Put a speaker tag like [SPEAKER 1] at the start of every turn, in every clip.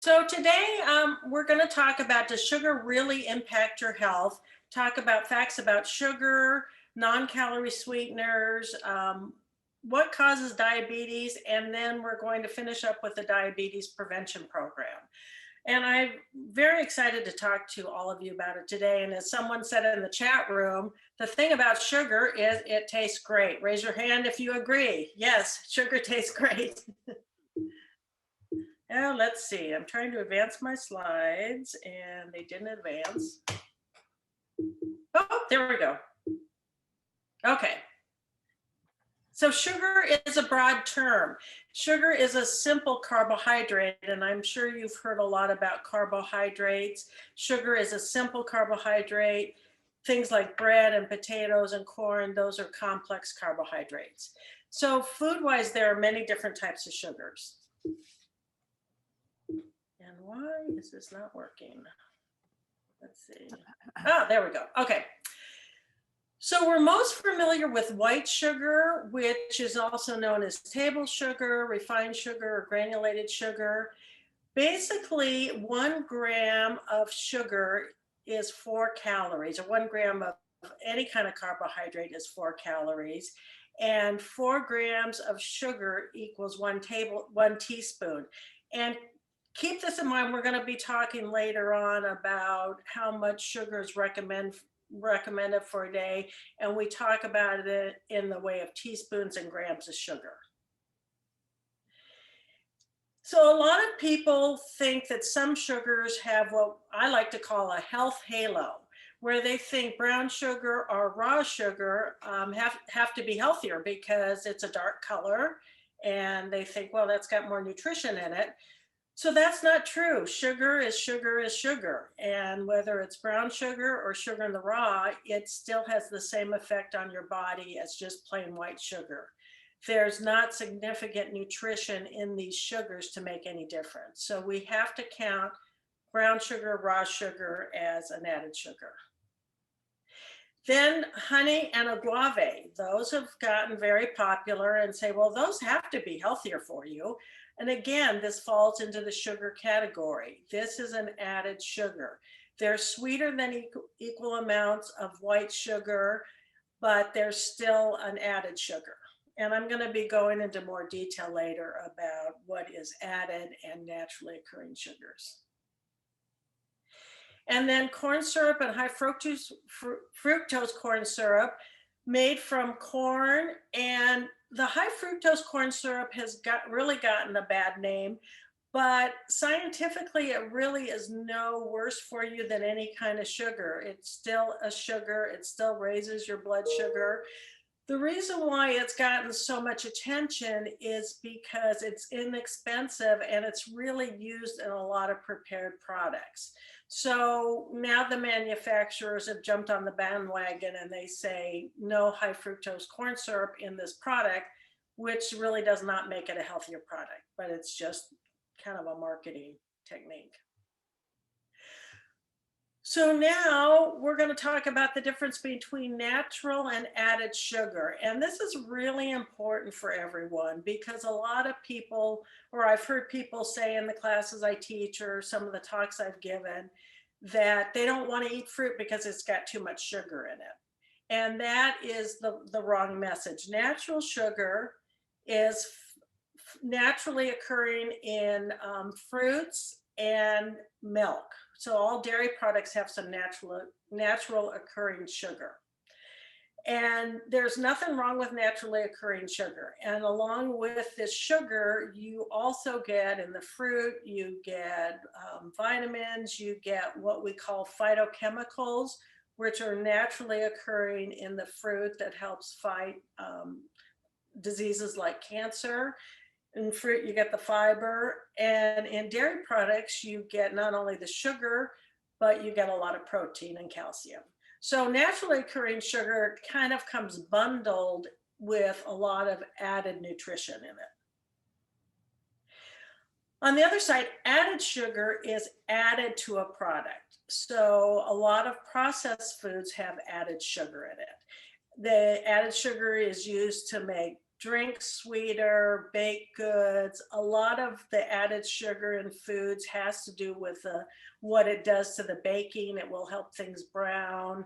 [SPEAKER 1] So today we're going to talk about, does sugar really impact your health? Talk about facts about sugar, non-calorie sweeteners, what causes diabetes, and then we're going to finish up with the diabetes prevention program. And I'm very excited to talk to all of you about it today. And as someone said in the chat room, the thing about sugar is it tastes great. Raise your hand if you agree. Yes, sugar tastes great. Now, let's see. I'm trying to advance my slides and they didn't advance. Oh, there we go. Okay. So sugar is a broad term. Sugar is a simple carbohydrate, and I'm sure you've heard a lot about carbohydrates. Sugar is a simple carbohydrate. Things like bread and potatoes and corn, those are complex carbohydrates. So food-wise, there are many different types of sugars. And why is this not working? Let's see. Oh, there we go. Okay. So we're most familiar with white sugar, which is also known as table sugar, refined sugar, or granulated sugar. Basically, 1 gram of sugar is 4 calories, or 1 gram of any kind of carbohydrate is 4 calories. And 4 grams of sugar equals 1 teaspoon. And keep this in mind, we're going to be talking later on about how much sugar is recommended for a day, and we talk about it in the way of teaspoons and grams of sugar. So a lot of people think that some sugars have what I like to call a health halo, where they think brown sugar or raw sugar have to be healthier because it's a dark color, and they think, well, that's got more nutrition in it. So that's not true. Sugar is sugar is sugar. And whether it's brown sugar or sugar in the raw, it still has the same effect on your body as just plain white sugar. There's not significant nutrition in these sugars to make any difference. So we have to count brown sugar, raw sugar as an added sugar. Then honey and agave, those have gotten very popular, and say, well, those have to be healthier for you. And again, this falls into the sugar category. This is an added sugar. They're sweeter than equal amounts of white sugar, but they're still an added sugar. And I'm going to be going into more detail later about what is added and naturally occurring sugars. And then corn syrup and high fructose corn syrup made from corn, and the high fructose corn syrup has really gotten a bad name, but scientifically it really is no worse for you than any kind of sugar. It's still a sugar, it still raises your blood sugar. The reason why it's gotten so much attention is because it's inexpensive and it's really used in a lot of prepared products. So now the manufacturers have jumped on the bandwagon and they say no high fructose corn syrup in this product, which really does not make it a healthier product, but it's just kind of a marketing technique. So now we're going to talk about the difference between natural and added sugar. And this is really important for everyone because a lot of people, or I've heard people say in the classes I teach or some of the talks I've given, that they don't want to eat fruit because it's got too much sugar in it. And that is the wrong message. Natural sugar is naturally occurring in fruits and milk. So all dairy products have some natural occurring sugar. And there's nothing wrong with naturally occurring sugar. And along with this sugar, you also get in the fruit, you get vitamins, you get what we call phytochemicals, which are naturally occurring in the fruit that helps fight diseases like cancer. In fruit, you get the fiber, and in dairy products, you get not only the sugar, but you get a lot of protein and calcium. So naturally occurring sugar kind of comes bundled with a lot of added nutrition in it. On the other side, added sugar is added to a product. So a lot of processed foods have added sugar in it. The added sugar is used to make drinks sweeter, baked goods. A lot of the added sugar in foods has to do with what it does to the baking. It will help things brown.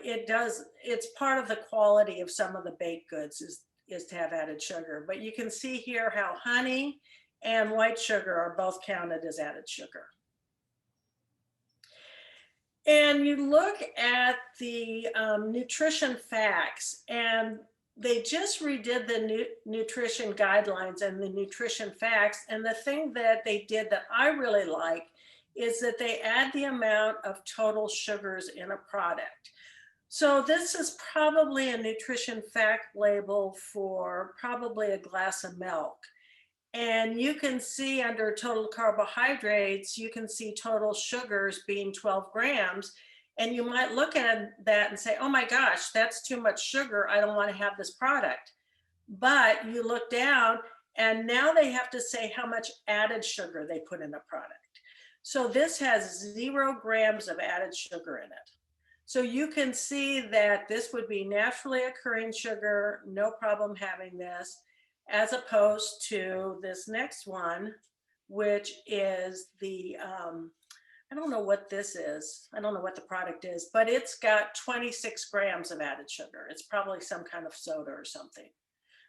[SPEAKER 1] It's part of the quality of some of the baked goods is to have added sugar. But you can see here how honey and white sugar are both counted as added sugar. And you look at the nutrition facts, and they just redid the nutrition guidelines and the nutrition facts. And the thing that they did that I really like is that they add the amount of total sugars in a product. So this is probably a nutrition fact label for probably a glass of milk. And you can see under total carbohydrates, you can see total sugars being 12 grams. And you might look at that and say, oh my gosh, that's too much sugar. I don't want to have this product. But you look down and now they have to say how much added sugar they put in a product. So this has 0 grams of added sugar in it. So you can see that this would be naturally occurring sugar, no problem having this, as opposed to this next one, which is the, I don't know what this is. I don't know what the product is, but it's got 26 grams of added sugar. It's probably some kind of soda or something.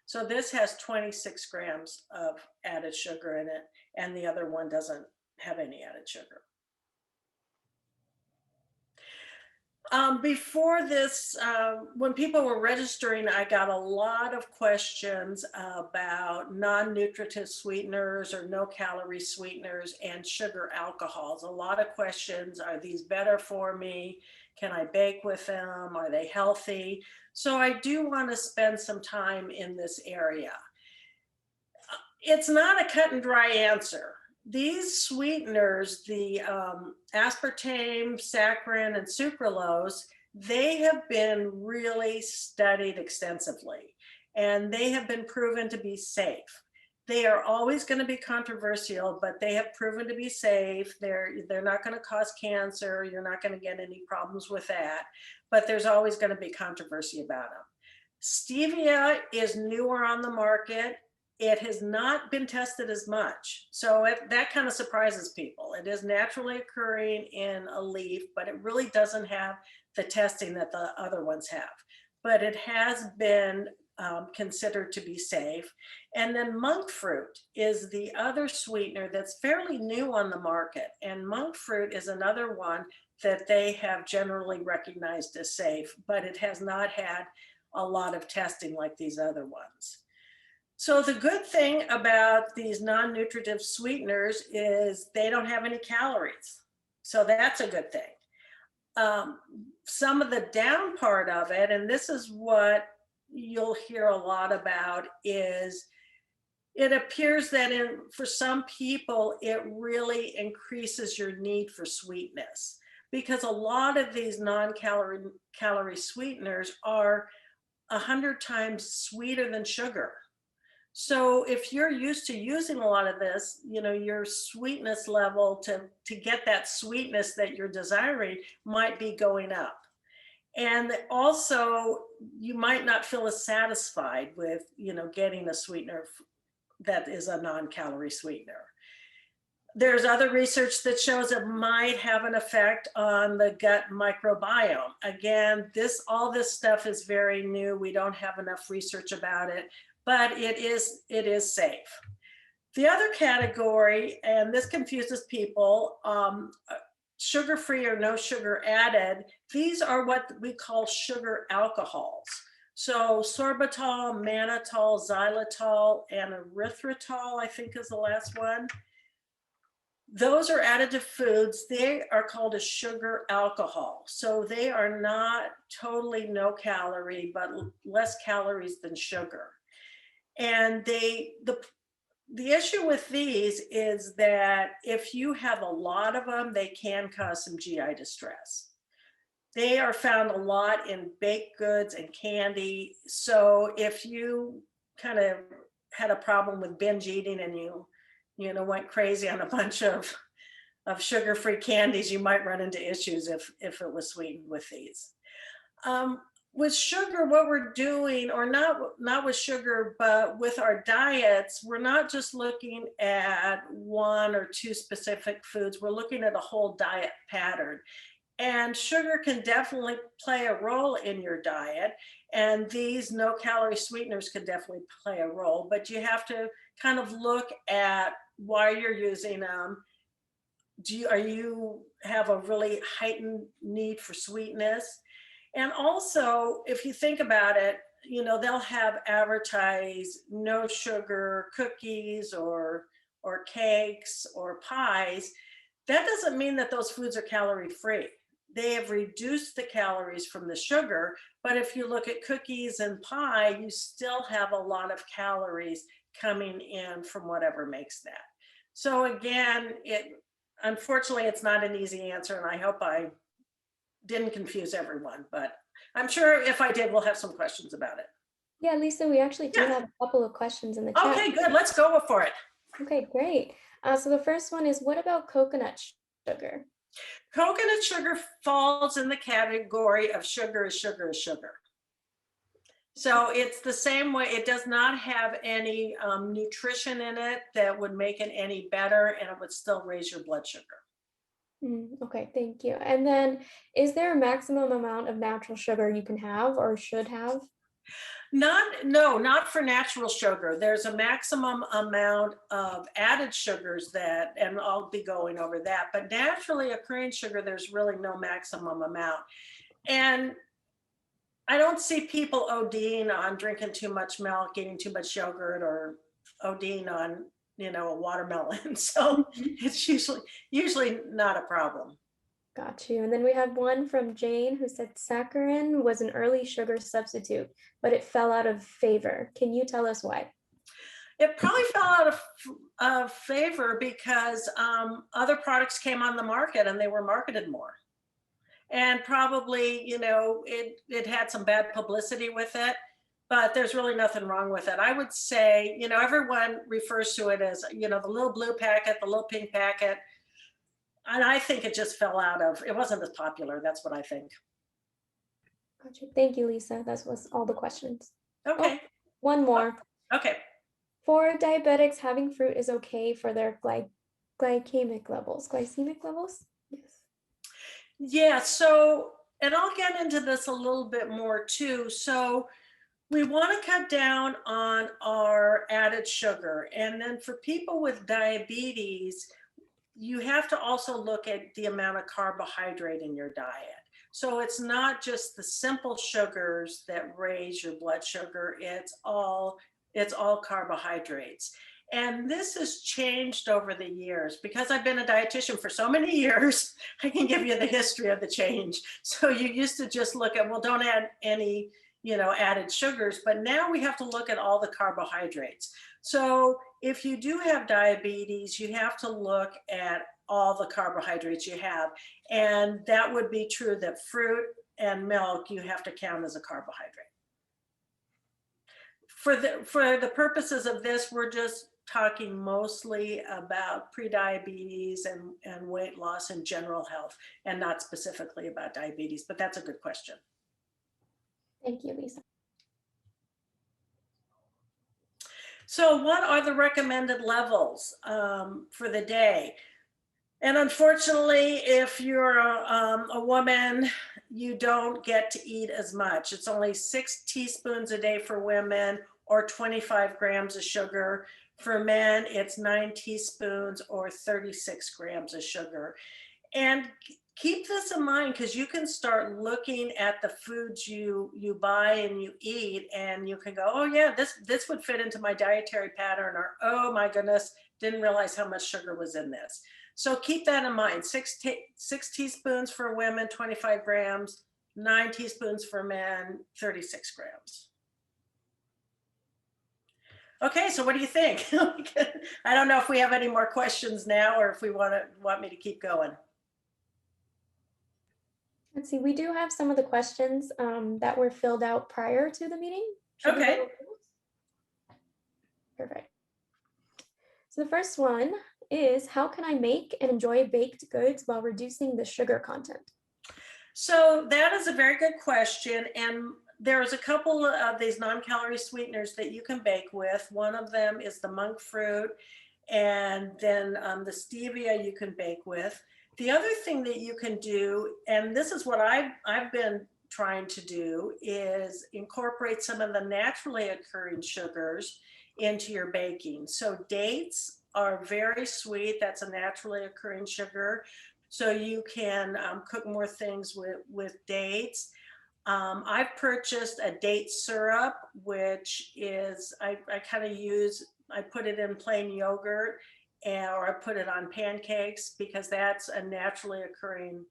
[SPEAKER 1] So this has 26 grams of added sugar in it, and the other one doesn't have any added sugar. Before this, when people were registering, I got a lot of questions about non-nutritive sweeteners or no-calorie sweeteners and sugar alcohols. A lot of questions, are these better for me? Can I bake with them? Are they healthy? So I do want to spend some time in this area. It's not a cut and dry answer. These sweeteners, the aspartame, saccharin, and sucralose, they have been really studied extensively, and they have been proven to be safe. They are always going to be controversial, but they have proven to be safe. They're not going to cause cancer. You're not going to get any problems with that, but there's always going to be controversy about them. Stevia is newer on the market. It has not been tested as much. So that kind of surprises people. It is naturally occurring in a leaf, but it really doesn't have the testing that the other ones have. But it has been considered to be safe. And then monk fruit is the other sweetener that's fairly new on the market. And monk fruit is another one that they have generally recognized as safe, but it has not had a lot of testing like these other ones. So the good thing about these non-nutritive sweeteners is they don't have any calories. So that's a good thing. Some of the down part of it, and this is what you'll hear a lot about, is it appears that for some people, it really increases your need for sweetness, because a lot of these non-calorie sweeteners are 100 times sweeter than sugar. So if you're used to using a lot of this, your sweetness level to get that sweetness that you're desiring might be going up. And also you might not feel as satisfied with, getting a sweetener that is a non-calorie sweetener. There's other research that shows it might have an effect on the gut microbiome. Again, all this stuff is very new. We don't have enough research about it, but it is safe. The other category, and this confuses people, sugar-free or no sugar added, these are what we call sugar alcohols. So sorbitol, mannitol, xylitol, and erythritol, I think is the last one. Those are added to foods. They are called a sugar alcohol. So they are not totally no calorie, but less calories than sugar. And the issue with these is that if you have a lot of them, they can cause some GI distress. They are found a lot in baked goods and candy. So if you kind of had a problem with binge eating and you went crazy on a bunch of sugar-free candies, you might run into issues if it was sweetened with these. with sugar, what we're doing, or not with sugar, but with our diets, we're not just looking at one or two specific foods. We're looking at a whole diet pattern. And sugar can definitely play a role in your diet. And these no calorie sweeteners can definitely play a role, but you have to kind of look at why you're using them. Are you have a really heightened need for sweetness? And also, if you think about it, they'll have advertised no sugar cookies or cakes or pies. That doesn't mean that those foods are calorie free. They have reduced the calories from the sugar, but if you look at cookies and pie, you still have a lot of calories coming in from whatever makes that. So again, unfortunately it's not an easy answer, and I hope I didn't confuse everyone, but I'm sure if I did, we'll have some questions about it.
[SPEAKER 2] Yeah, Lisa, we actually do
[SPEAKER 1] Yeah.
[SPEAKER 2] have a couple of questions in the chat.
[SPEAKER 1] Okay, good. Let's go for it.
[SPEAKER 2] Okay, great. So the first one is, what about coconut sugar?
[SPEAKER 1] Coconut sugar falls in the category of sugar is sugar is sugar. So it's the same way. It does not have any nutrition in it that would make it any better, and it would still raise your blood sugar.
[SPEAKER 2] Okay, thank you. And then, is there a maximum amount of natural sugar you can have or should have?
[SPEAKER 1] Not for natural sugar. There's a maximum amount of added sugars and I'll be going over that, but naturally occurring sugar, there's really no maximum amount. And I don't see people ODing on drinking too much milk, eating too much yogurt, or ODing on, a watermelon. So it's usually not a problem.
[SPEAKER 2] Got you. And then we have one from Jane who said saccharin was an early sugar substitute, but it fell out of favor. Can you tell us why?
[SPEAKER 1] It probably fell out of favor because other products came on the market and they were marketed more. And probably, it had some bad publicity with it, but there's really nothing wrong with it. I would say, everyone refers to it as, the little blue packet, the little pink packet. And I think it just it wasn't as popular. That's what I think.
[SPEAKER 2] Gotcha. Thank you, Lisa. That was all the questions.
[SPEAKER 1] Okay.
[SPEAKER 2] Oh, one more.
[SPEAKER 1] Okay.
[SPEAKER 2] For diabetics, having fruit is okay for their glycemic levels. Glycemic levels? Yes.
[SPEAKER 1] Yeah. So, and I'll get into this a little bit more too. So, we want to cut down on our added sugar. And then for people with diabetes, you have to also look at the amount of carbohydrate in your diet. So it's not just the simple sugars that raise your blood sugar, it's all carbohydrates. And this has changed over the years. Because I've been a dietitian for so many years, I can give you the history of the change. So you used to just look at, well, don't add any added sugars, but now we have to look at all the carbohydrates. So if you do have diabetes, you have to look at all the carbohydrates you have. And that would be true that fruit and milk, you have to count as a carbohydrate. For the purposes of this, we're just talking mostly about prediabetes and weight loss and general health, and not specifically about diabetes, but that's a good question.
[SPEAKER 2] Thank you, Lisa.
[SPEAKER 1] So what are the recommended levels for the day? And unfortunately, if you're a woman, you don't get to eat as much. It's only 6 teaspoons a day for women, or 25 grams of sugar. For men, it's 9 teaspoons or 36 grams of sugar. And keep this in mind, because you can start looking at the foods you buy and you eat, and you can go, oh yeah, this would fit into my dietary pattern, or oh my goodness, didn't realize how much sugar was in this. So keep that in mind. 6 teaspoons for women, 25 grams, 9 teaspoons for men, 36 grams. Okay, so what do you think? I don't know if we have any more questions now, or if we want me to keep going.
[SPEAKER 2] Let's see, we do have some of the questions that were filled out prior to the meeting.
[SPEAKER 1] Okay.
[SPEAKER 2] Perfect. So the first one is, how can I make and enjoy baked goods while reducing the sugar content?
[SPEAKER 1] So that is a very good question. And there's a couple of these non-calorie sweeteners that you can bake with. One of them is the monk fruit, and then the stevia you can bake with. The other thing that you can do, and this is what I've been trying to do, is incorporate some of the naturally occurring sugars into your baking. So dates are very sweet. That's a naturally occurring sugar. So you can cook more things with dates. I've purchased a date syrup, which is, I kind of use, I put it in plain yogurt, or I put it on pancakes because that's a naturally occurring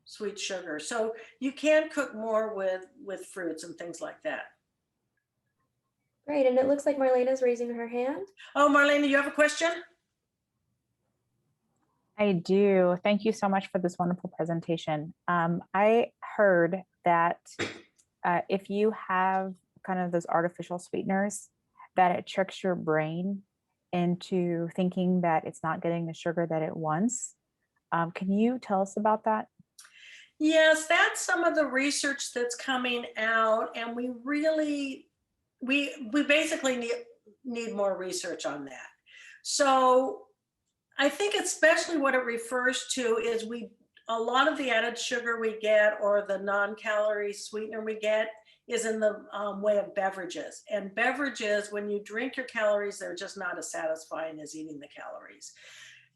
[SPEAKER 1] sweet sugar. So you can cook more with fruits and things like that.
[SPEAKER 2] Great, and it looks like Marlena's raising her hand.
[SPEAKER 1] Oh, Marlena, you have a question?
[SPEAKER 3] I do. Thank you so much for this wonderful presentation. I heard that if you have kind of those artificial sweeteners, that it tricks your brain into thinking that it's not getting the sugar that it wants. Can you tell us about that?
[SPEAKER 1] Yes, that's some of the research that's coming out, and we really, we basically need more research on that. So I think especially what it refers to is a lot of the added sugar we get, or the non-calorie sweetener we get, is in the way of beverages. And beverages, when you drink your calories, they're just not as satisfying as eating the calories.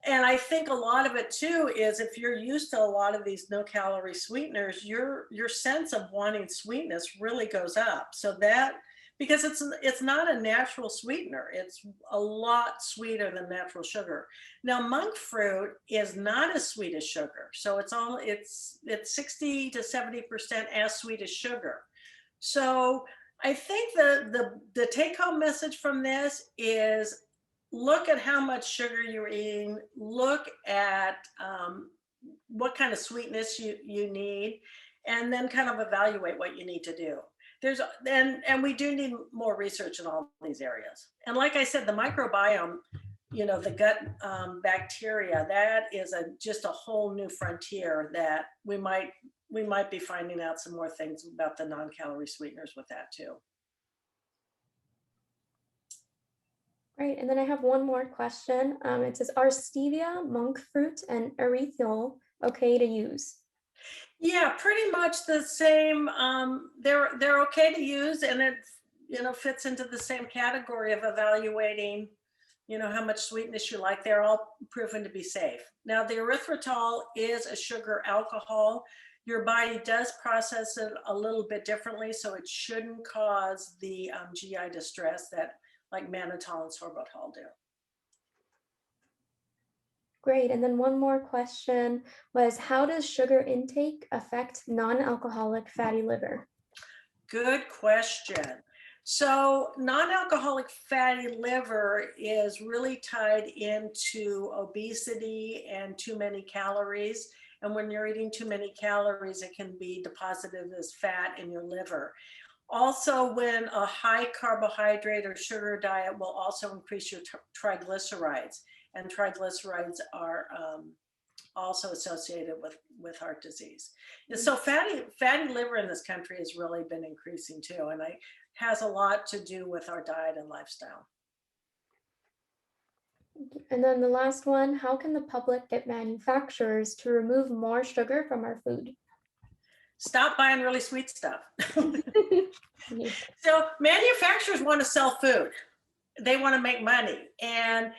[SPEAKER 1] And I think a lot of it too is if you're used to a lot of these no calorie sweeteners, your sense of wanting sweetness really goes up. So that, because it's not a natural sweetener, it's a lot sweeter than natural sugar. Now monk fruit is not as sweet as sugar, so it's 60 to 70% as sweet as sugar. So I think the take home message from this is look at how much sugar you're eating, look at what kind of sweetness you need, and then kind of evaluate what you need to do. And we do need more research in all these areas. And like I said, the microbiome, the gut bacteria, that is just a whole new frontier that we might be finding out some more things about the non-calorie sweeteners with that too.
[SPEAKER 2] Right, and then I have one more question. It says, are stevia, monk fruit, and erythritol okay to use?
[SPEAKER 1] Yeah, pretty much the same. They're okay to use, and it fits into the same category of evaluating how much sweetness you like. They're all proven to be safe. Now the erythritol is a sugar alcohol. Your body does process it a little bit differently, so it shouldn't cause the GI distress that like mannitol and sorbitol do.
[SPEAKER 2] Great, and then one more question was, how does sugar intake affect non-alcoholic fatty liver?
[SPEAKER 1] Good question. So non-alcoholic fatty liver is really tied into obesity and too many calories. And when you're eating too many calories, it can be deposited as fat in your liver. Also, when a high carbohydrate or sugar diet will also increase your triglycerides, and triglycerides are also associated with heart disease. So fatty liver in this country has really been increasing too, and it has a lot to do with our diet and lifestyle.
[SPEAKER 2] And then the last one, how can the public get manufacturers to remove more sugar from our food?
[SPEAKER 1] Stop buying really sweet stuff.
[SPEAKER 2] Yeah.
[SPEAKER 1] So manufacturers want to sell food. They want to make money. And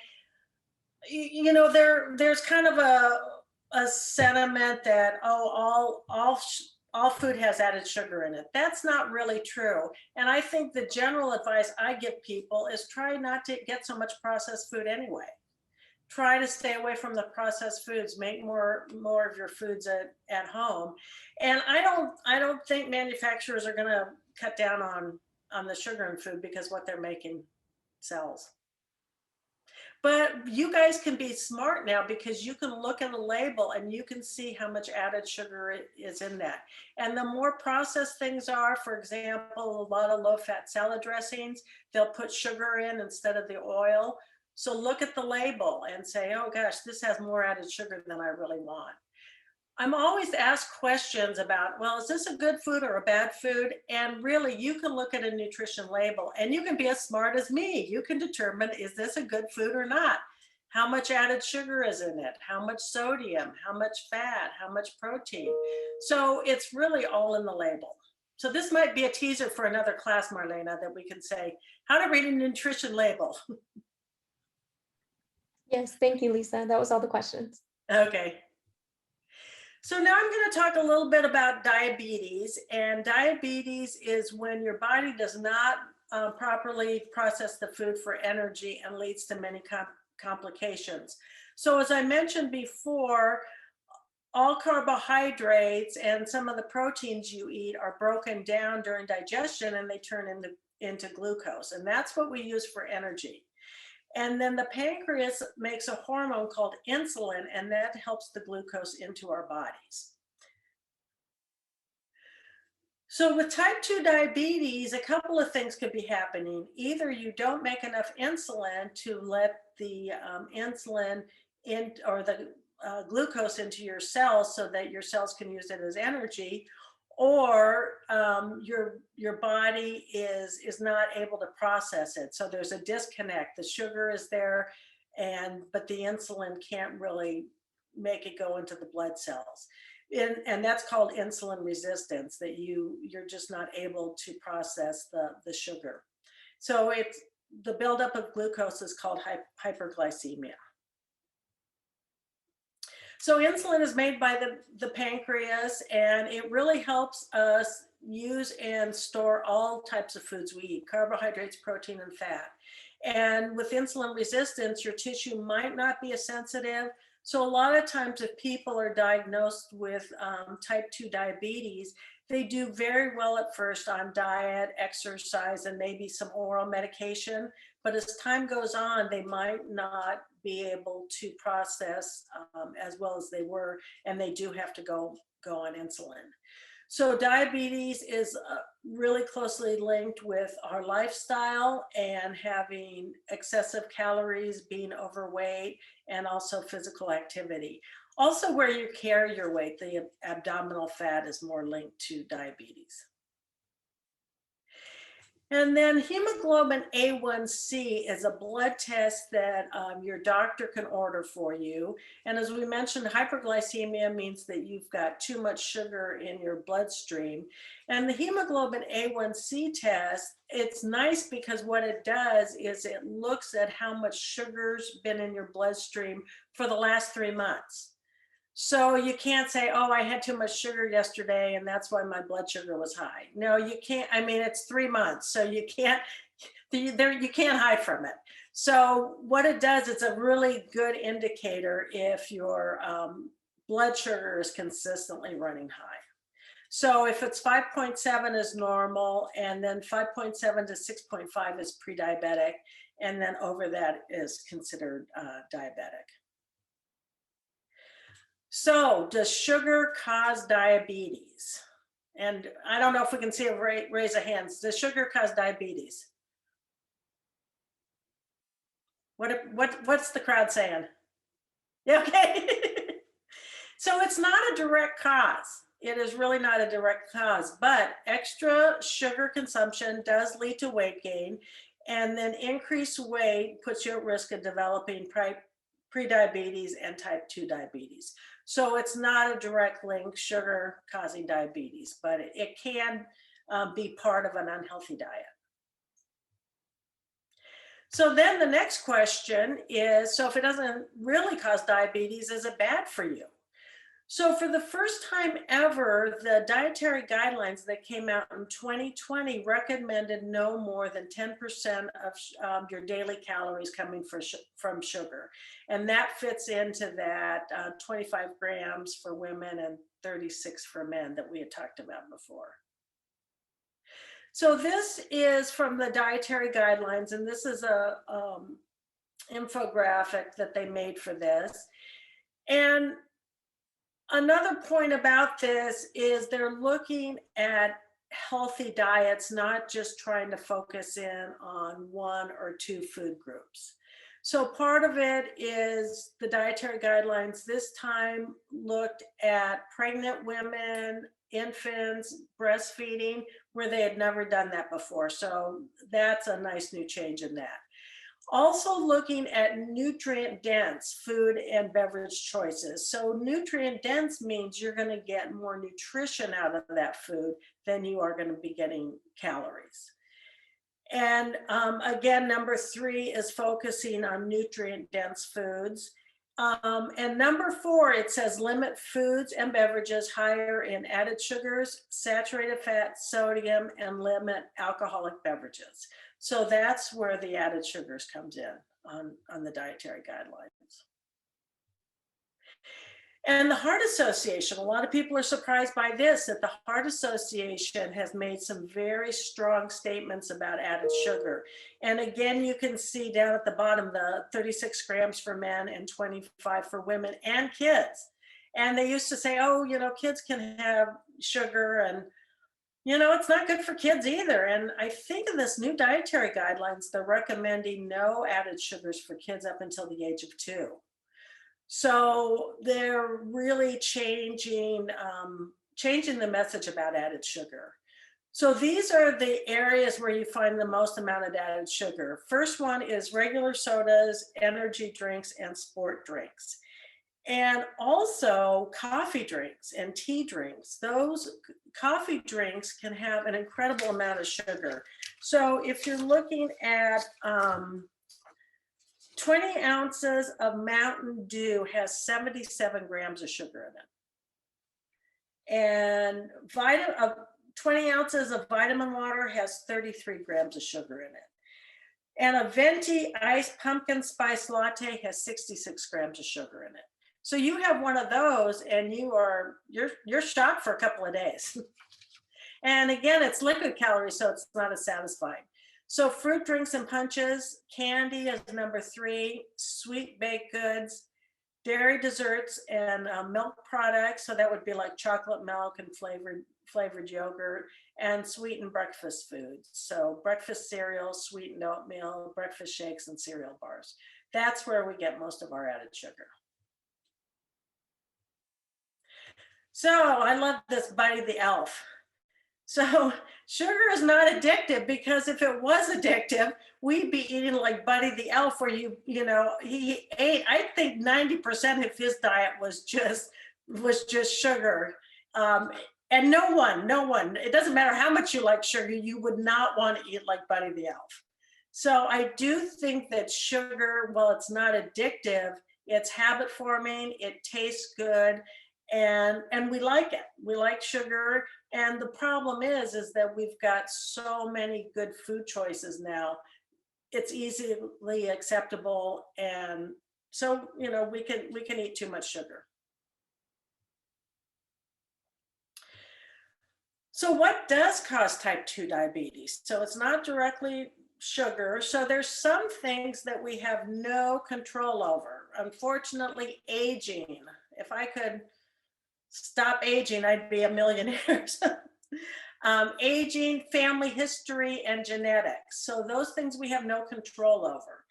[SPEAKER 1] there's kind of a sentiment that all food has added sugar in it. That's not really true. And I think the general advice I give people is try not to get so much processed food anyway. Try to stay away from the processed foods. Make more of your foods at home. And I don't think manufacturers are going to cut down on the sugar in food because what they're making sells. But you guys can be smart now because you can look at a label and you can see how much added sugar is in that. And the more processed things are, for example, a lot of low-fat salad dressings, they'll put sugar in instead of the oil. So look at the label and say, oh gosh, this has more added sugar than I really want. I'm always asked questions about, well, is this a good food or a bad food? And really, you can look at a nutrition label and you can be as smart as me. You can determine, is this a good food or not? How much added sugar is in it? How much sodium? How much fat? How much protein? So it's really all in the label. So this might be a teaser for another class, Marlena, that we can say, how to read a nutrition label.
[SPEAKER 2] Yes, thank you, Lisa. That was all the questions.
[SPEAKER 1] Okay. So now I'm going to talk a little bit about diabetes. And diabetes is when your body does not properly process the food for energy and leads to many complications. So as I mentioned before, all carbohydrates and some of the proteins you eat are broken down during digestion and they turn into glucose. And that's what we use for energy. And then the pancreas makes a hormone called insulin, and that helps the glucose into our bodies. So with type 2 diabetes, a couple of things could be happening. Either you don't make enough insulin to let the insulin in, or the glucose into your cells so that your cells can use it as energy, or your body is not able to process it. So there's a disconnect. The sugar is there, but the insulin can't really make it go into the blood cells. And that's called insulin resistance, that you're just not able to process the sugar. So it's the buildup of glucose is called hyperglycemia. So insulin is made by the pancreas, and it really helps us use and store all types of foods we eat: carbohydrates, protein, and fat. And with insulin resistance, your tissue might not be as sensitive. So a lot of times if people are diagnosed with type 2 diabetes, they do very well at first on diet, exercise, and maybe some oral medication. But as time goes on, they might not be able to process as well as they were, and they do have to go on insulin. So diabetes is really closely linked with our lifestyle and having excessive calories, being overweight, and also physical activity. Also, where you carry your weight, the abdominal fat is more linked to diabetes. And then hemoglobin A1C is a blood test that your doctor can order for you. And as we mentioned, hyperglycemia means that you've got too much sugar in your bloodstream. And the hemoglobin A1C test, it's nice because what it does is it looks at how much sugar's been in your bloodstream for the last 3 months. So you can't say, oh, I had too much sugar yesterday and that's why my blood sugar was high. No, you can't. I mean, it's 3 months, so you can't hide from it. So what it does, it's a really good indicator if your blood sugar is consistently running high. So if it's 5.7 is normal, and then 5.7 to 6.5 is pre-diabetic, and then over that is considered diabetic. So does sugar cause diabetes? And I don't know if we can see a raise of hands. Does sugar cause diabetes? What's the crowd saying? Yeah, okay. So it's not a direct cause. It is really not a direct cause, but extra sugar consumption does lead to weight gain, and then increased weight puts you at risk of developing prediabetes and type 2 diabetes. So it's not a direct link, sugar causing diabetes, but it can be part of an unhealthy diet. So then the next question is, so if it doesn't really cause diabetes, is it bad for you? So for the first time ever, the Dietary Guidelines that came out in 2020 recommended no more than 10% of your daily calories coming from sugar. And that fits into that 25 grams for women and 36 for men that we had talked about before. So this is from the Dietary Guidelines, and this is a infographic that they made for this. And another point about this is they're looking at healthy diets, not just trying to focus in on 1 or 2 food groups. So part of it is the dietary guidelines this time looked at pregnant women, infants, breastfeeding, where they had never done that before. So that's a nice new change in that. Also looking at nutrient dense food and beverage choices. So nutrient dense means you're going to get more nutrition out of that food than you are going to be getting calories. And again, number 3 is focusing on nutrient dense foods. And number 4, it says limit foods and beverages higher in added sugars, saturated fat, sodium, and limit alcoholic beverages. So that's where the added sugars comes in on the dietary guidelines. And the Heart Association, a lot of people are surprised by this, that the Heart Association has made some very strong statements about added sugar. And again, you can see down at the bottom, the 36 grams for men and 25 for women and kids. And they used to say, oh, you know, kids can have sugar and, you know, it's not good for kids either. And I think in this new dietary guidelines, they're recommending no added sugars for kids up until the age of 2. So they're really changing the message about added sugar. So these are the areas where you find the most amount of added sugar. First one is regular sodas, energy drinks, and sport drinks. And also coffee drinks and tea drinks. Those coffee drinks can have an incredible amount of sugar. So if you're looking at 20 ounces of Mountain Dew has 77 grams of sugar in it. And 20 ounces of vitamin water has 33 grams of sugar in it. And a venti iced pumpkin spice latte has 66 grams of sugar in it. So you have one of those and you're shocked for a couple of days. And again, it's liquid calories, so it's not as satisfying. So fruit drinks and punches, candy is number 3, sweet baked goods, dairy desserts and milk products. So that would be like chocolate milk and flavored yogurt, and sweetened breakfast foods. So breakfast cereal, sweetened oatmeal, breakfast shakes, and cereal bars. That's where we get most of our added sugar. So I love this Buddy the Elf. So sugar is not addictive, because if it was addictive, we'd be eating like Buddy the Elf, where you know, he ate, I think 90% of his diet was just sugar. And no one, it doesn't matter how much you like sugar, you would not want to eat like Buddy the Elf. So I do think that sugar, while it's not addictive, it's habit forming, it tastes good, and we like it. We like sugar. And the problem is that we've got so many good food choices now. It's easily acceptable. And so, you know, we can eat too much sugar. So what does cause type 2 diabetes? So it's not directly sugar. So there's some things that we have no control over. Unfortunately, aging. If I could stop aging, I'd be a millionaire. Aging, family history, and genetics. So those things we have no control over.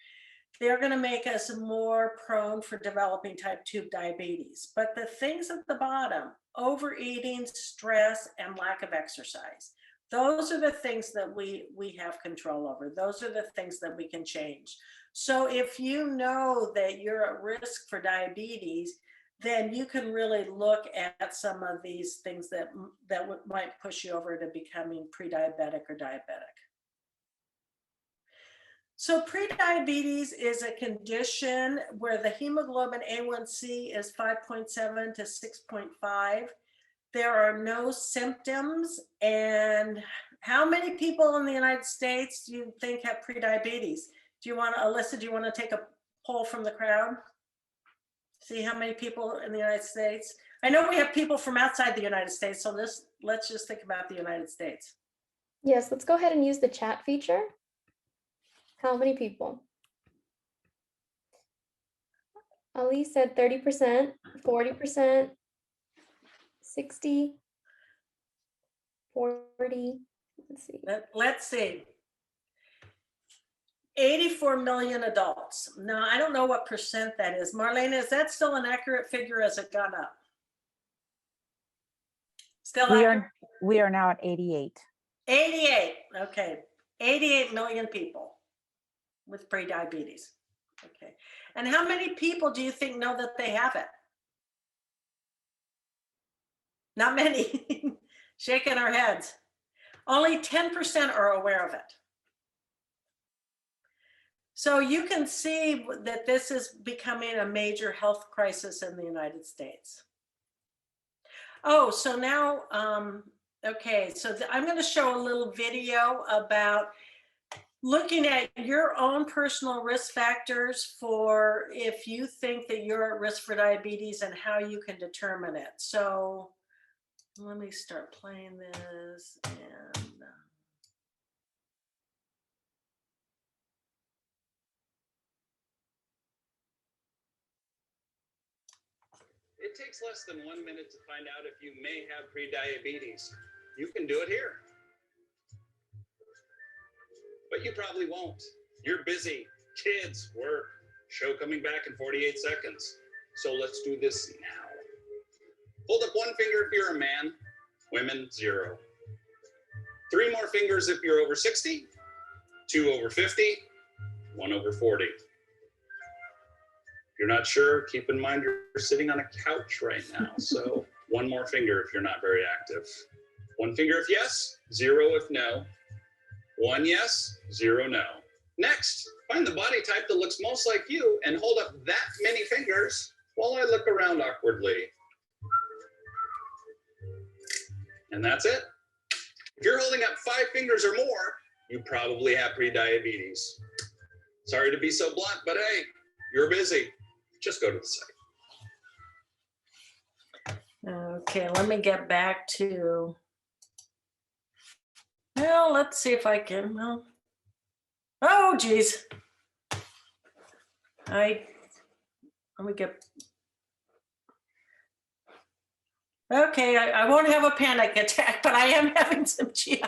[SPEAKER 1] They're going to make us more prone for developing type 2 diabetes. But the things at the bottom, overeating, stress, and lack of exercise, those are the things that we have control over. Those are the things that we can change. So if you know that you're at risk for diabetes, then you can really look at some of these things that might push you over to becoming pre-diabetic or diabetic. So prediabetes is a condition where the hemoglobin A1C is 5.7 to 6.5. There are no symptoms. And how many people in the United States do you think have prediabetes? Alyssa, do you want to take a poll from the crowd? See how many people in the United States? I know we have people from outside the United States, so let's just think about the United States.
[SPEAKER 2] Yes, let's go ahead and use the chat feature. How many people? Ali said 30%, 40%, 60, 40. Let's see.
[SPEAKER 1] Let's see. 84 million adults. Now, I don't know what percent that is. Marlena, is that still an accurate figure as it gone up? Still accurate?
[SPEAKER 3] We are now at 88.
[SPEAKER 1] 88, okay. 88 million people with prediabetes. Okay. And how many people do you think know that they have it? Not many. Shaking our heads. Only 10% are aware of it. So you can see that this is becoming a major health crisis in the United States. Oh, so now, okay, so I'm going to show a little video about looking at your own personal risk factors for if you think that you're at risk for diabetes and how you can determine it. So let me start playing this and
[SPEAKER 4] it takes less than 1 minute to find out if you may have prediabetes. You can do it here. But you probably won't. You're busy. Kids, work, show coming back in 48 seconds. So let's do this now. Hold up one finger if you're a man. Women, 0. 3 more fingers if you're over 60. 2 over 50. 1 over 40. If you're not sure, keep in mind you're sitting on a couch right now. So 1 more finger if you're not very active. 1 finger if yes, 0 if no. 1 yes, 0 no. Next, find the body type that looks most like you and hold up that many fingers while I look around awkwardly. And that's it. If you're holding up 5 fingers or more, you probably have prediabetes. Sorry to be so blunt, but hey, you're busy. Just go to the site.
[SPEAKER 1] okay, let me get back to, well, let's see if I can, well, oh, geez. Let me get, okay, I won't have a panic attack, but I am having some GI.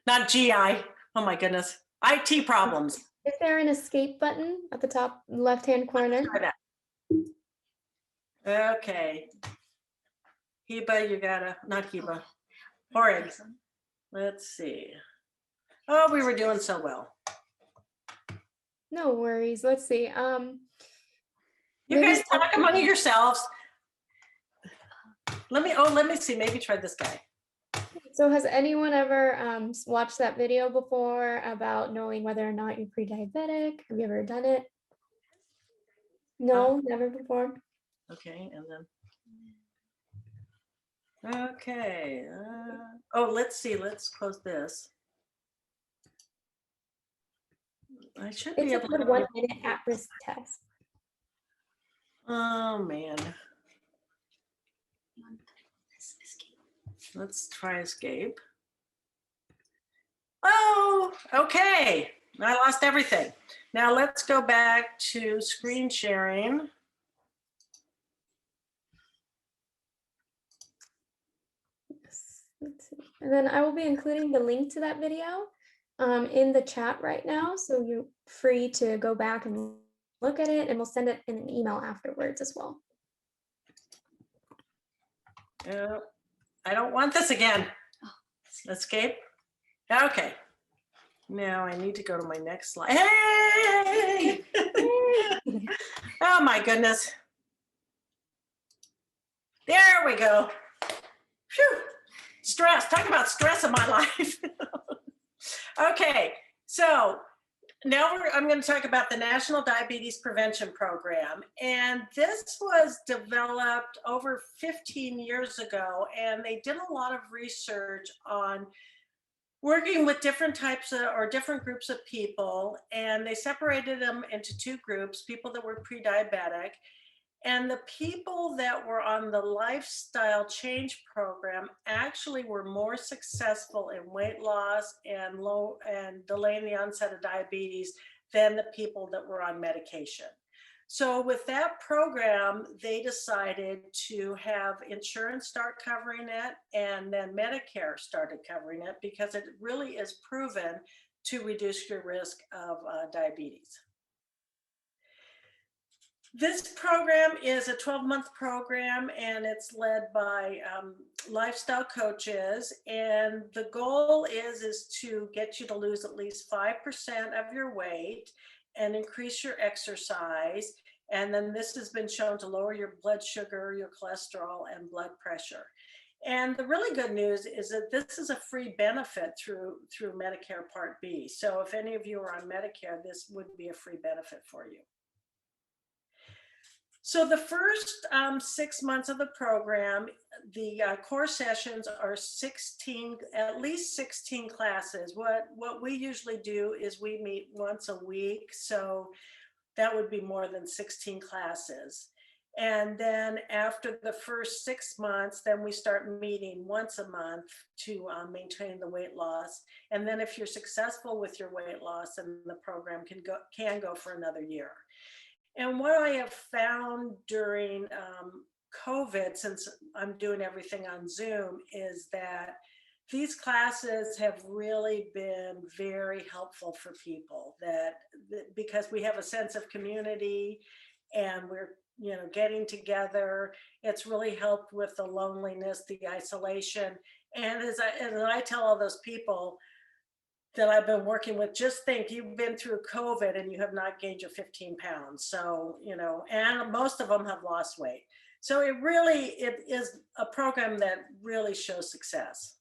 [SPEAKER 1] Not GI, oh my goodness, IT problems.
[SPEAKER 2] Is there an escape button at the top left-hand corner?
[SPEAKER 1] Okay. Heba, you gotta, not Heba, Horrid. Let's see. Oh, we were doing so well.
[SPEAKER 2] No worries. Let's see.
[SPEAKER 1] You
[SPEAKER 2] maybe
[SPEAKER 1] guys talk among yourselves. Let me see, maybe try this guy.
[SPEAKER 2] So has anyone ever watched that video before about knowing whether or not you're pre-diabetic? Have you ever done it? No, never before.
[SPEAKER 1] Okay, and then, okay. Oh, let's see, let's close this. I should be
[SPEAKER 2] It's a
[SPEAKER 1] able
[SPEAKER 2] good
[SPEAKER 1] to.
[SPEAKER 2] 1 minute at-risk test.
[SPEAKER 1] Oh, man. Let's try escape. Oh, okay. I lost everything. Now let's go back to screen sharing.
[SPEAKER 2] Yes. Let's see. And then I will be including the link to that video in the chat right now. So you're free to go back and look at it, and we'll send it in an email afterwards as well.
[SPEAKER 1] I don't want this again. Escape. Okay. Now I need to go to my next slide. Hey! Oh my goodness. There we go. Phew. Stress. Talk about stress in my life. Okay. So now I'm going to talk about the National Diabetes Prevention Program. And this was developed over 15 years ago, and they did a lot of research on working with different types of or different groups of people, and they separated them into 2 groups, people that were pre-diabetic, and the people that were on the lifestyle change program actually were more successful in weight loss and delaying the onset of diabetes than the people that were on medication. So with that program, they decided to have insurance start covering it, and then Medicare started covering it, because it really is proven to reduce your risk of diabetes. This program is a 12-month program, and it's led by lifestyle coaches. And the goal is to get you to lose at least 5% of your weight and increase your exercise. And then this has been shown to lower your blood sugar, your cholesterol, and blood pressure. And the really good news is that this is a free benefit through Medicare Part B. So if any of you are on Medicare, this would be a free benefit for you. So the first 6 months of the program, the core sessions are at least 16 classes. What we usually do is we meet once a week. So that would be more than 16 classes. And then after the first 6 months, then we start meeting once a month to maintain the weight loss. And then if you're successful with your weight loss, then the program can go for another year. And what I have found during COVID, since I'm doing everything on Zoom, is that these classes have really been very helpful for people because we have a sense of community and we're getting together. It's really helped with the loneliness, the isolation. And as I tell all those people that I've been working with, just think, you've been through COVID and you have not gained your 15 pounds. So, and most of them have lost weight. So it is a program that really shows success.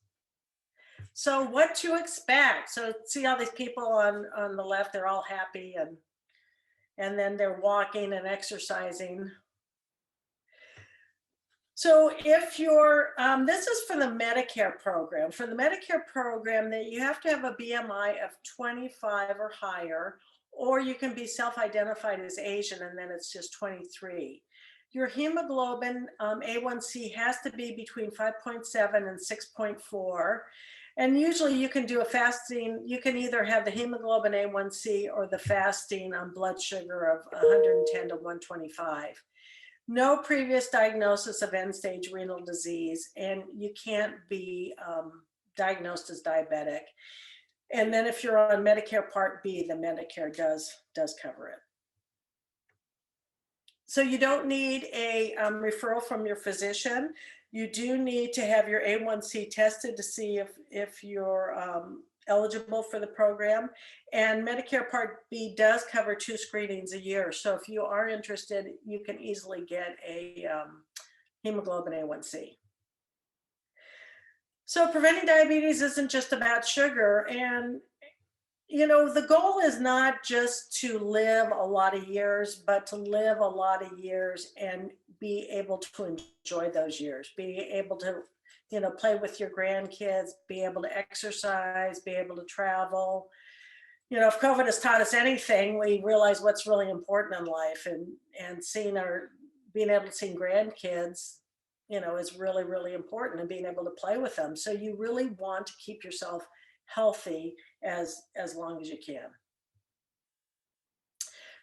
[SPEAKER 1] So what to expect? So see all these people on the left, they're all happy and then they're walking and exercising. So if you're, this is for the Medicare program. For the Medicare program, that you have to have a BMI of 25 or higher, or you can be self-identified as Asian and then it's just 23. Your hemoglobin A1C has to be between 5.7 and 6.4. And usually you can do a fasting, you can either have the hemoglobin A1C or the fasting blood sugar of 110 to 125. No previous diagnosis of end-stage renal disease, and you can't be diagnosed as diabetic. And then if you're on Medicare Part B, the Medicare does cover it. So you don't need a referral from your physician. You do need to have your A1C tested to see if you're eligible for the program. And Medicare Part B does cover 2 screenings a year. So if you are interested, you can easily get a hemoglobin A1C. So preventing diabetes isn't just about sugar. And the goal is not just to live a lot of years, but to live a lot of years and be able to enjoy those years, be able to, play with your grandkids, be able to exercise, be able to travel. If COVID has taught us anything, we realize what's really important in life, and being able to see grandkids, is really, really important, and being able to play with them. So you really want to keep yourself healthy as long as you can.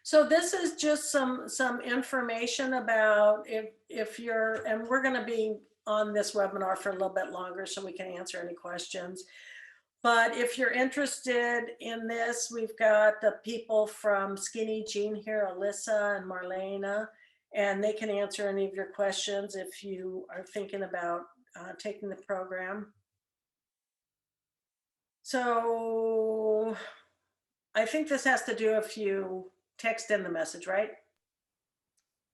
[SPEAKER 1] So this is just some information about if you're, and we're going to be on this webinar for a little bit longer so we can answer any questions. But if you're interested in this, we've got the people from Skinny Jean here, Alyssa and Marlena, and they can answer any of your questions if you are thinking about taking the program. So I think this has to do if you text in the message, right?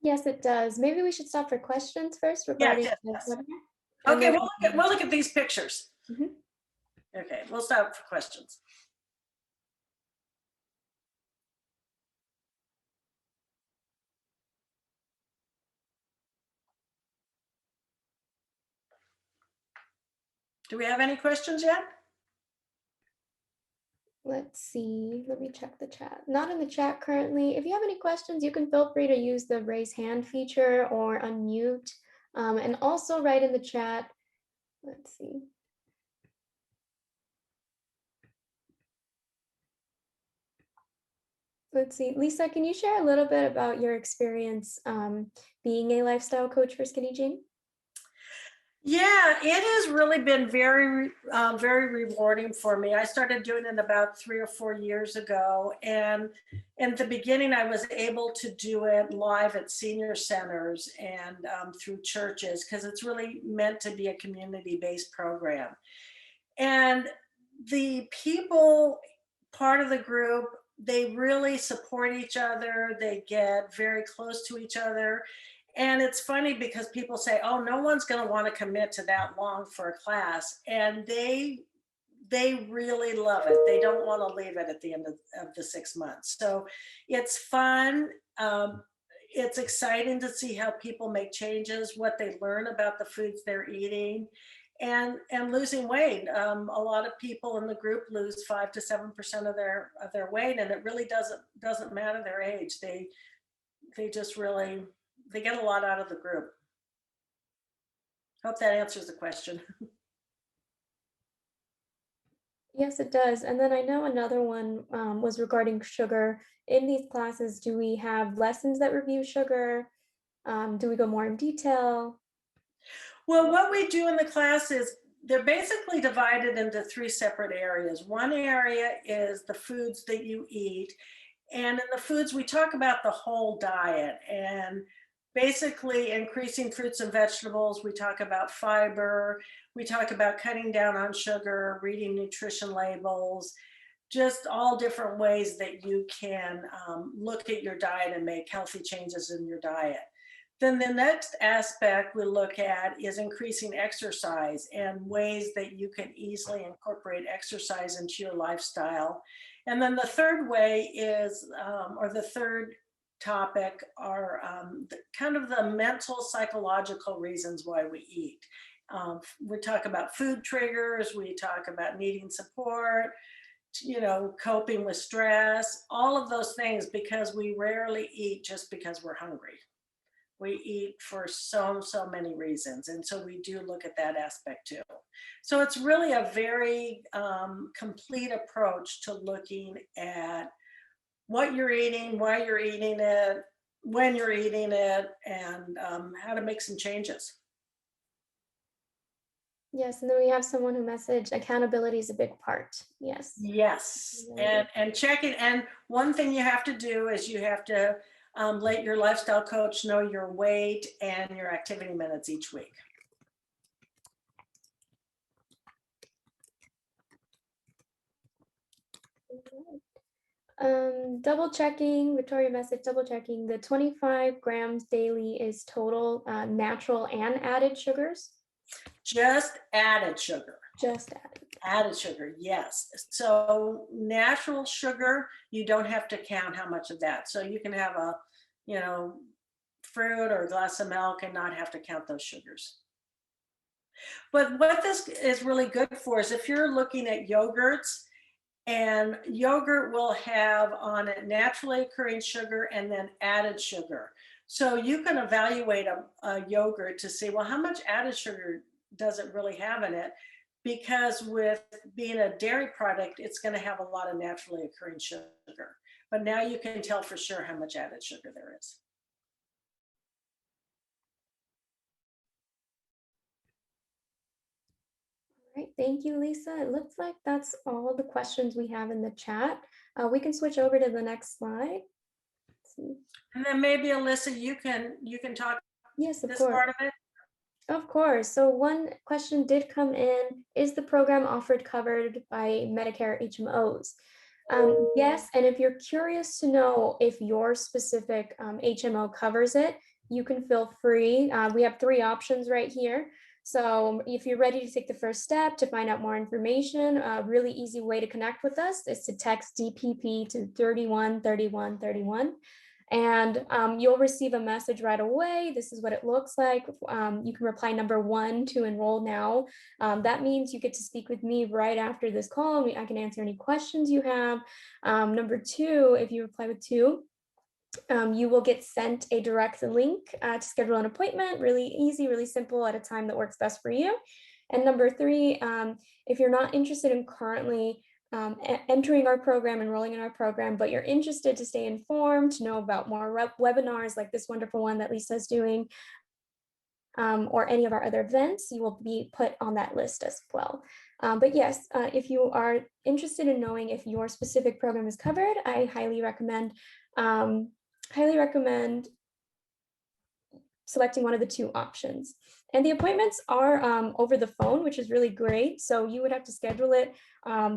[SPEAKER 2] Yes, it does. Maybe we should stop for questions first regarding
[SPEAKER 1] yes.
[SPEAKER 2] this webinar.
[SPEAKER 1] Okay, we'll look at these pictures.
[SPEAKER 2] Mm-hmm.
[SPEAKER 1] Okay, we'll stop for questions. Do we have any questions yet?
[SPEAKER 2] Let's see, let me check the chat. Not in the chat currently. If you have any questions, you can feel free to use the raise hand feature or unmute, and also write in the chat. Let's see. Let's see, Lisa, can you share a little bit about your experience being a lifestyle coach for Skinny Jean?
[SPEAKER 1] Yeah, it has really been very rewarding for me. I started doing it about 3 or 4 years ago. And in the beginning, I was able to do it live at senior centers and through churches, because it's really meant to be a community-based program. And the people, part of the group, they really support each other. They get very close to each other. And it's funny because people say, oh, no one's going to want to commit to that long for a class. And they really love it. They don't want to leave it at the end of the 6 months. So it's fun. It's exciting to see how people make changes, what they learn about the foods they're eating, and losing weight. A lot of people in the group lose 5 to 7% of their weight, and it really doesn't matter their age. They just really, they get a lot out of the group. Hope that answers the question.
[SPEAKER 2] Yes, it does. And then I know another one was regarding sugar. In these classes, do we have lessons that review sugar? Do we go more in detail?
[SPEAKER 1] Well, what we do in the class is they're basically divided into 3 separate areas. One area is the foods that you eat. And in the foods, we talk about the whole diet and basically increasing fruits and vegetables. We talk about fiber. We talk about cutting down on sugar, reading nutrition labels, just all different ways that you can look at your diet and make healthy changes in your diet. Then the next aspect we look at is increasing exercise and ways that you can easily incorporate exercise into your lifestyle. And then the third way is, or the third topic are kind of the mental, psychological reasons why we eat. We talk about food triggers, we talk about needing support, coping with stress, all of those things, because we rarely eat just because we're hungry. We eat for so many reasons. And so we do look at that aspect too. So it's really a very complete approach to looking at what you're eating, why you're eating it, when you're eating it, and how to make some changes.
[SPEAKER 2] Yes, and then we have someone who messaged accountability is a big part. Yes.
[SPEAKER 1] Yes,
[SPEAKER 2] Yeah.
[SPEAKER 1] and checking. And one thing you have to do is you have to let your lifestyle coach know your weight and your activity minutes each week.
[SPEAKER 2] Double checking, Victoria message, double checking, the 25 grams daily is total natural and added sugars?
[SPEAKER 1] Just added sugar.
[SPEAKER 2] Just added.
[SPEAKER 1] Added sugar, yes. So natural sugar, you don't have to count how much of that. So you can have a, fruit or a glass of milk and not have to count those sugars. But what this is really good for is if you're looking at yogurts, and yogurt will have on it naturally occurring sugar and then added sugar. So you can evaluate a yogurt to see, well, how much added sugar does it really have in it? Because with being a dairy product, it's going to have a lot of naturally occurring sugar. But now you can tell for sure how much added sugar there is.
[SPEAKER 2] All right, thank you, Lisa. It looks like that's all the questions we have in the chat. We can switch over to the next slide. Let's see.
[SPEAKER 1] And then maybe Alyssa, you can talk
[SPEAKER 2] Yes, of
[SPEAKER 1] this
[SPEAKER 2] course.
[SPEAKER 1] part of it.
[SPEAKER 2] Of course. So one question did come in, is the program offered covered by Medicare HMOs? Yes, and if you're curious to know if your specific HMO covers it, you can feel free. We have 3 options right here. So if you're ready to take the first step to find out more information, a really easy way to connect with us is to text DPP to 313131. And you'll receive a message right away. This is what it looks like. You can reply number 1 to enroll now. That means you get to speak with me right after this call. I can answer any questions you have. Number 2, if you reply with 2, you will get sent a direct link to schedule an appointment. Really easy, really simple, at a time that works best for you. And number 3, if you're not interested in currently entering our program, enrolling in our program, but you're interested to stay informed, to know about more webinars like this wonderful one that Lisa's doing, or any of our other events, you will be put on that list as well. But yes, if you are interested in knowing if your specific program is covered, I highly recommend selecting one of the two options. And the appointments are over the phone, which is really great. So you would have to schedule it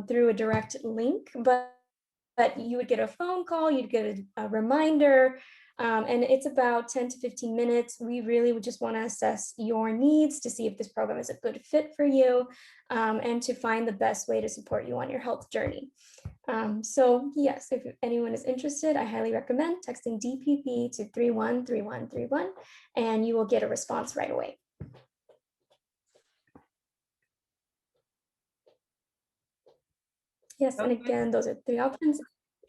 [SPEAKER 2] through a direct link, but you would get a phone call, you'd get a reminder, and it's about 10 to 15 minutes. We really would just want to assess your needs to see if this program is a good fit for you, and to find the best way to support you on your health journey. So yes, if anyone is interested, I highly recommend texting DPP to 313131, and you will get a response right away. Yes, and again, those are 3 options.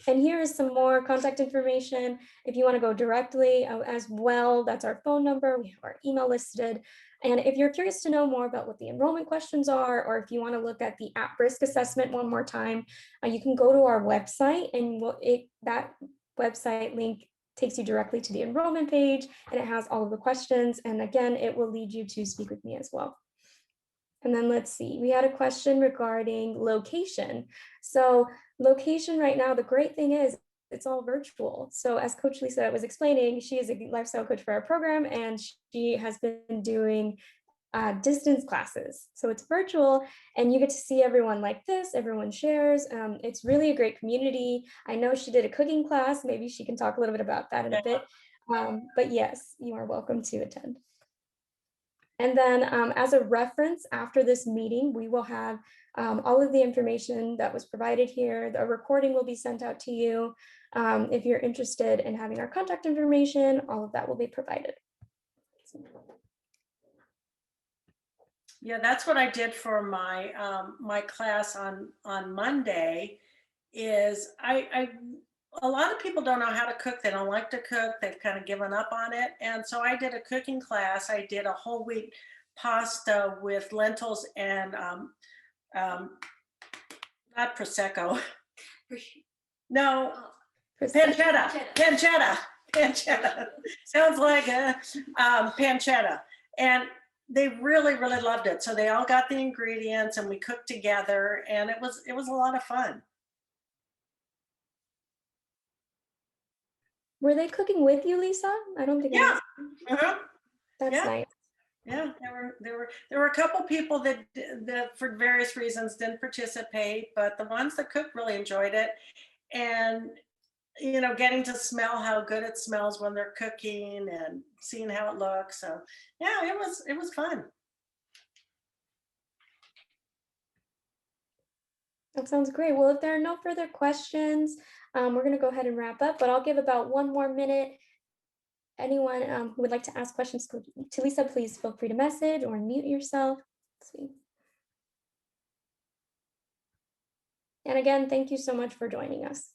[SPEAKER 2] And here is some more contact information. If you want to go directly as well, that's our phone number. We have our email listed. And if you're curious to know more about what the enrollment questions are, or if you want to look at the at-risk assessment one more time, you can go to our website, and that website link takes you directly to the enrollment page, and it has all of the questions. And again, it will lead you to speak with me as well. And then let's see, we had a question regarding location. So location right now, the great thing is it's all virtual. So as Coach Lisa was explaining, she is a lifestyle coach for our program, and she has been doing distance classes. So it's virtual, and you get to see everyone like this, everyone shares. It's really a great community. I know she did a cooking class. Maybe she can talk a little bit about that in a bit. But yes, you are welcome to attend. And then as a reference, after this meeting, we will have all of the information that was provided here. The recording will be sent out to you. If you're interested in having our contact information, all of that will be provided.
[SPEAKER 1] Yeah, that's what I did for my my class on Monday. Is a lot of people don't know how to cook. They don't like to cook. They've kind of given up on it. And so I did a cooking class. I did a whole wheat pasta with lentils and not prosecco. No, pancetta. Sounds like a pancetta. And they really, really loved it. So they all got the ingredients, and we cooked together, and it was a lot of fun.
[SPEAKER 2] Were they cooking with you, Lisa? I don't think.
[SPEAKER 1] Yeah.
[SPEAKER 2] That's
[SPEAKER 1] Yeah.
[SPEAKER 2] nice.
[SPEAKER 1] Yeah, there were a couple people that for various reasons didn't participate, but the ones that cooked really enjoyed it. And getting to smell how good it smells when they're cooking and seeing how it looks. So yeah, it was fun.
[SPEAKER 2] That sounds great. Well, if there are no further questions, we're going to go ahead and wrap up, but I'll give about 1 more minute. Anyone who would like to ask questions to Lisa, please feel free to message or mute yourself. Let's see. And again, thank you so much for joining us.